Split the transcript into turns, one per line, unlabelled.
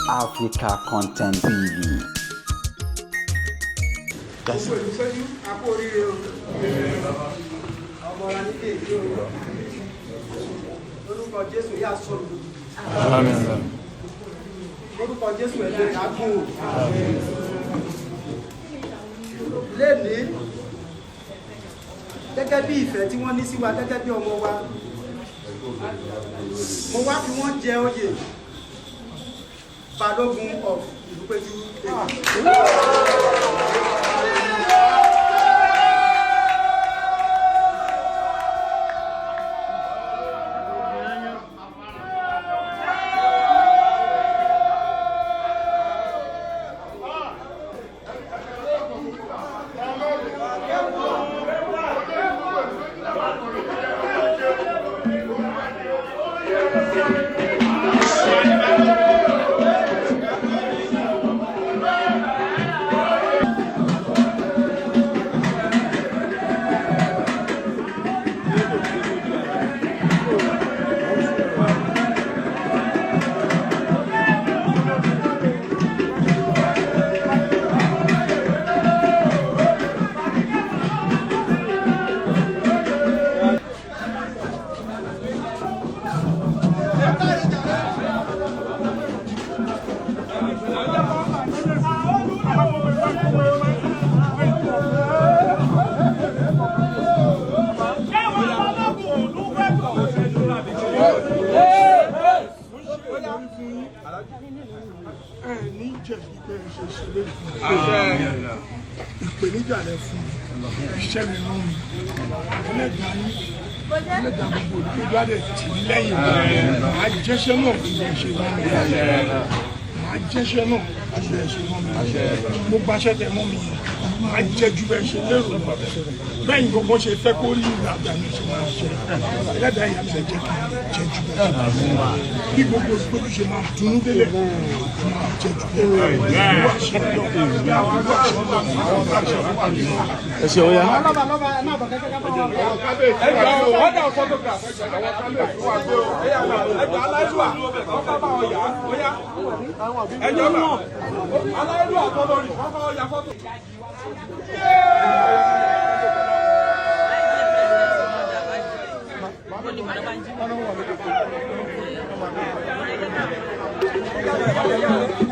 Africa Content TV.
Gẹ́gẹ́ bí ìfẹ́ tí wọ́n ní sí wa gẹ́gẹ́ bí ọmọ wa mo wá fi wọ́n jẹ oyè Balogun of Ilupeju. Ìpèníjà rẹ fún iṣẹ́ mi rán mi ẹlẹ́dàá gbogbo olùdókòwò tì í lẹ́yìn máa jẹ́ṣẹ́ náà kí ẹ ṣe rán mi máa jẹ́ṣẹ́ náà kí ẹ ṣe rán mi mo gbaṣẹ́ tẹ mọ́ mi máa jẹ́ ju bẹ́ẹ̀ ṣe lérò bẹ́ẹ̀ ni gbogbo ṣe fẹ́ kó rí ìlú àgbà mi ṣe máa ṣe ẹlẹ́dàá ìyá mi ṣe jẹ́ kí jẹ́ ju bẹ́ẹ̀ bí gbogbo olùdókòwò ṣe máa dunú délẹ̀ máa jẹ́ ju bẹ́ẹ̀
ẹ ṣe ó yá.
Yeah.